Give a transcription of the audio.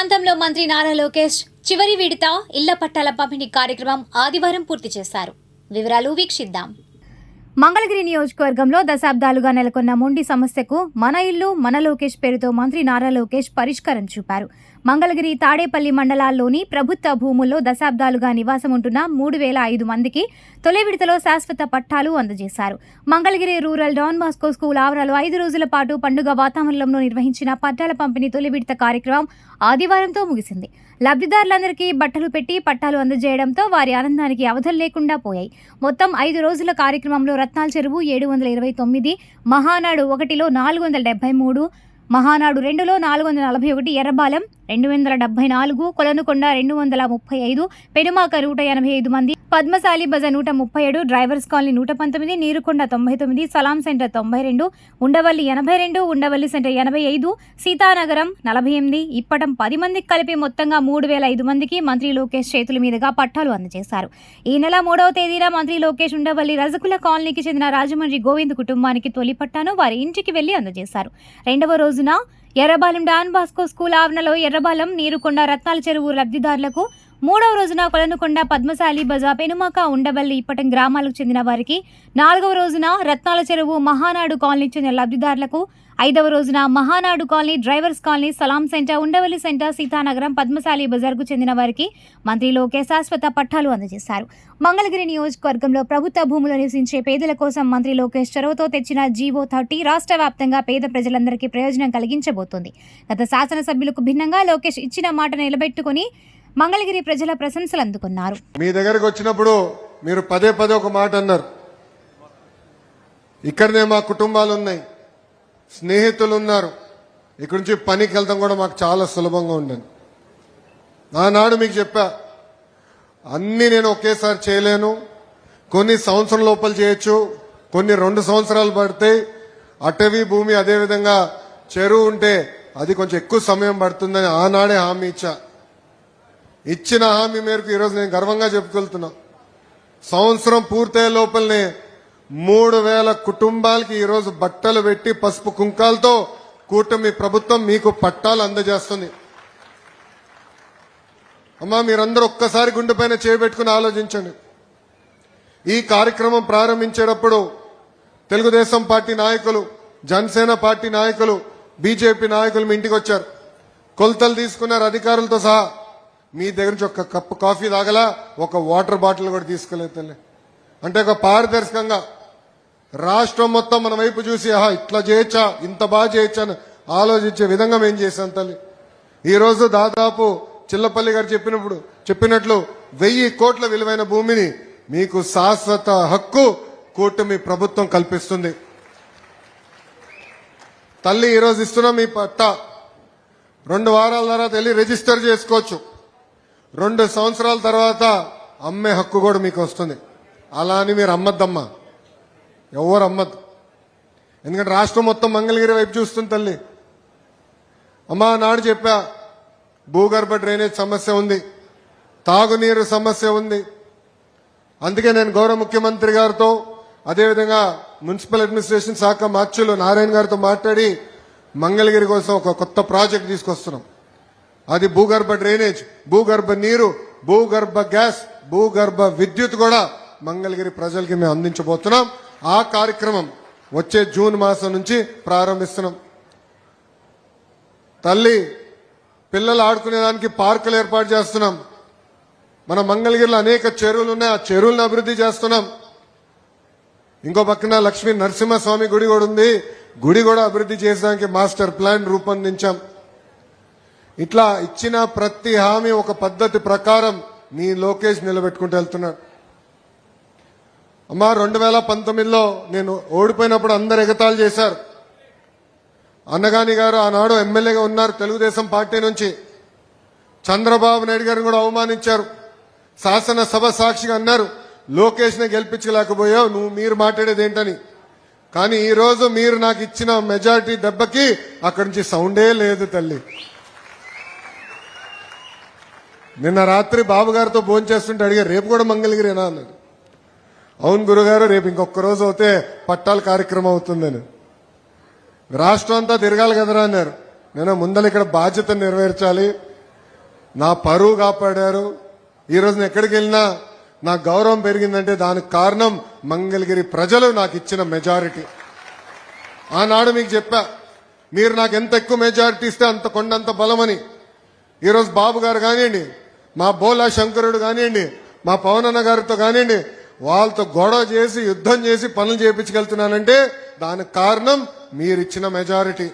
ప్రాంతంలో మంత్రి నారా లోకేష్ చివరి విడత ఇళ్ల పట్టాల పంపిణీ కార్యక్రమం ఆదివారం పూర్తి చేశారు. వివరాలు వీక్షిద్దాం. మంగళగిరి నియోజకవర్గంలో దశాబ్దాలుగా నెలకొన్న మొండి సమస్యకు మన ఇల్లు మన లోకేష్ పేరుతో మంత్రి నారా లోకేష్ పరిష్కారం చూపారు. మంగళగిరి తాడేపల్లి మండలాల్లోని ప్రభుత్వ భూముల్లో దశాబ్దాలుగా నివాసం ఉంటున్న 3,500 మందికి తొలి విడతలో శాశ్వత పట్టాలు అందజేశారు. Mangalagiri rural Don Bosco school ఆవరణలో 5 రోజుల పాటు పండుగ వాతావరణంలో నిర్వహించిన పట్టాల పంపిణీ తొలి విడత కార్యక్రమం ఆదివారంతో ముగిసింది. లబ్ధిదారులందరికీ బట్టలు పెట్టి పట్టాలు అందజేయడంతో వారి ఆనందానికి అవధులు లేకుండా పోయాయి. మొత్తం 5 రోజుల కార్యక్రమంలో రత్నాల చెరువు 729, మహానాడు 1లో 473, మహానాడు 2లో 441, ఎర్రబాలెం 274, కొలనుకొండ 235, పెనుమాక 185 మంది, పద్మశాలి బజ 137, డ్రైవర్స్ కాలనీ 119, నీరుకొండ 99, సలాం సెంటర్ 92, ఉండవల్లి 82, ఉండవల్లి సెంటర్ 85, సీతానగరం 48, ఇప్పటం 10 మందికి కలిపి మొత్తంగా 3,500 మందికి మంత్రి లోకేష్ చేతుల మీదుగా పట్టాలు అందజేశారు. ఈ నెల 3వ తేదీన మంత్రి లోకేష్ ఉండవల్లి రజకుల కాలనీకి చెందిన రాజమండ్రి గోవింద్ కుటుంబానికి తొలి పట్టాను వారి ఇంటికి వెళ్లి అందజేశారు. రెండవ రోజున ఎర్రబాలెం డాన్ బాస్కో స్కూల్ ఆవరణలో ఎర్రబాలెం, నీరుకొండ, రత్నాల చెరువు లబ్ధిదారులకు, 3వ రోజున కొలనుకొండ, పద్మశాలి బజ, పెనుమాక, ఉండవల్లి, ఇప్పటం గ్రామాలకు చెందిన వారికి, 4వ రోజున రత్నాల చెరువు, మహానాడు కాలనీకి చెందిన లబ్ధిదారులకు, 5వ రోజున మహానాడు కాలనీ, డ్రైవర్స్ కాలనీ, సలాం సెంటర్, ఉండవల్లి సెంటర్, సీతానగరం, పద్మశాలి బజార్కు చెందిన వారికి మంత్రి లోకేష్ శాశ్వత పట్టాలు అందజేశారు. మంగళగిరి నియోజకవర్గంలో ప్రభుత్వ భూములు నివసించే పేదల కోసం మంత్రి లోకేష్ చొరవతో తెచ్చిన జీవో 30 రాష్ట్ర వ్యాప్తంగా పేద ప్రజలందరికీ ప్రయోజనం కలిగించబోతోంది. గత శాసనసభ్యులకు భిన్నంగా లోకేష్ ఇచ్చిన మాట నిలబెట్టుకుని మంగళగిరి ప్రజల ప్రశంసలు అందుకున్నారు. మీ దగ్గరకు వచ్చినప్పుడు మీరు పదే ఒక మాట అన్నారు. ఇక్కడనే మా కుటుంబాలు ఉన్నాయి, స్నేహితులు ఉన్నారు, ఇక్కడి నుంచి పనికి వెళ్తాం కూడా మాకు చాలా సులభంగా ఉండదు. ఆనాడు మీకు చెప్పా, అన్నీ నేను ఒకేసారి చేయలేను, కొన్ని సంవత్సరం లోపల చేయొచ్చు, కొన్ని 2 సంవత్సరాలు పడతాయి. అటవీ భూమి అదేవిధంగా చెరువు ఉంటే అది కొంచెం ఎక్కువ సమయం పడుతుందని ఆనాడే హామీ ఇచ్చిన హామీ మేరకు ఈరోజు నేను గర్వంగా చెప్పుకెళ్తున్నా. సంవత్సరం పూర్తయ్యే లోపలనే 3,000 కుటుంబాలకి ఈరోజు బట్టలు పెట్టి పసుపు కుంకాలతో కూటమి ప్రభుత్వం మీకు పట్టాలు అందజేస్తుంది. అమ్మా, మీరందరూ ఒక్కసారి గుండెపైన చేయబెట్టుకుని ఆలోచించండి. ఈ కార్యక్రమం ప్రారంభించేటప్పుడు తెలుగుదేశం పార్టీ నాయకులు, జనసేన పార్టీ నాయకులు, బీజేపీ నాయకులు మీ ఇంటికి వచ్చారు, కొలతలు తీసుకున్నారు అధికారులతో సహా. మీ దగ్గర నుంచి ఒక కప్పు కాఫీ తాగలా, ఒక వాటర్ బాటిల్ కూడా తీసుకోలేదు తల్లి. అంటే ఒక పారదర్శకంగా రాష్ట్రం మొత్తం మన వైపు చూసి ఇట్లా చేయొచ్చా, ఇంత బాగా చేయొచ్చా అని ఆలోచించే విధంగా మేము చేశాం తల్లి. ఈరోజు దాదాపు చిల్లపల్లి గారు చెప్పినట్లు 1000 కోట్ల విలువైన భూమిని మీకు శాశ్వత హక్కు కూటమి ప్రభుత్వం కల్పిస్తుంది. తల్లి ఈరోజు ఇస్తున్నాం మీ పట్టా. 2 వారాల తర్వాత వెళ్ళి రిజిస్టర్ చేసుకోవచ్చు. 2 సంవత్సరాల తర్వాత అమ్మే హక్కు కూడా మీకు వస్తుంది. అలా అని మీరు అమ్మద్దమ్మా, ఎవరు అమ్మద్దు. ఎందుకంటే రాష్ట్రం మొత్తం మంగళగిరి వైపు చూస్తుంది తల్లి. అమ్మా, నాడు చెప్పా, భూగర్భ డ్రైనేజ్ సమస్య ఉంది, తాగునీరు సమస్య ఉంది. అందుకే నేను గౌరవ ముఖ్యమంత్రి గారితో అదేవిధంగా మున్సిపల్ అడ్మినిస్ట్రేషన్ శాఖ మార్చులు నారాయణ గారితో మాట్లాడి మంగళగిరి కోసం ఒక కొత్త ప్రాజెక్ట్ తీసుకొస్తున్నాం. అది భూగర్భ డ్రైనేజ్, భూగర్భ నీరు, భూగర్భ గ్యాస్, భూగర్భ విద్యుత్ కూడా మంగళగిరి ప్రజలకి మేము అందించబోతున్నాం. ఆ కార్యక్రమం వచ్చే జూన్ మాసం నుంచి ప్రారంభిస్తున్నాం. తల్లి, పిల్లలు ఆడుకునేదానికి పార్కులు ఏర్పాటు చేస్తున్నాం. మన మంగళగిరిలో అనేక చెరువులు ఉన్నాయి, ఆ చెరువులను అభివృద్ధి చేస్తున్నాం. ఇంకో పక్కన లక్ష్మీ నరసింహస్వామి గుడి కూడా ఉంది, గుడి కూడా అభివృద్ధి చేయడానికి మాస్టర్ ప్లాన్ రూపొందించాం. ఇట్లా ఇచ్చిన ప్రతి హామీ ఒక పద్ధతి ప్రకారం మీ లోకేష్ నిలబెట్టుకుంటూ వెళ్తున్నాడు. అమ్మా, 2019లో నేను ఓడిపోయినప్పుడు అందరు ఎగతాళి చేశారు. అన్నగాని గారు ఆనాడు ఎమ్మెల్యేగా ఉన్నారు తెలుగుదేశం పార్టీ నుంచి. చంద్రబాబు నాయుడు గారిని కూడా అవమానించారు. శాసనసభ సాక్షిగా అన్నారు, లోకేష్ ని గెలిపించలేకపోయావు, మీరు మాట్లాడేది ఏంటని. కానీ ఈ రోజు మీరు నాకు ఇచ్చిన మెజారిటీ దెబ్బకి అక్కడి నుంచి సౌండే లేదు తల్లి. నిన్న రాత్రి బాబు గారితో భోజనం చేస్తుంటే అడిగారు, రేపు కూడా మంగళగిరేనా అన్నారు. అవును గురుగారు, రేపు ఇంకొక రోజు అవుతే పట్టాల కార్యక్రమం అవుతుందని. రాష్ట్రం అంతా తిరగాలి కదరా అన్నారు. నేను ముందర ఇక్కడ బాధ్యత నెరవేర్చాలి, నా పరువు కాపాడారు. ఈరోజు నేను ఎక్కడికి వెళ్ళినా నా గౌరవం పెరిగిందంటే దానికి కారణం మంగళగిరి ప్రజలు నాకు ఇచ్చిన మెజారిటీ. ఆనాడు మీకు చెప్పా, మీరు నాకు ఎంత ఎక్కువ మెజారిటీ ఇస్తే అంత కొండంత బలమని. ఈరోజు బాబు గారు కానివ్వండి, మా బోలా శంకరుడు కానివ్వండి, మా పవనన్న గారితో కానివ్వండి, వాళ్ళతో గొడవ చేసి యుద్ధం చేసి పనులు చేయించగలుగుతున్నానంటే దానికి కారణం మీరిచ్చిన మెజారిటీ.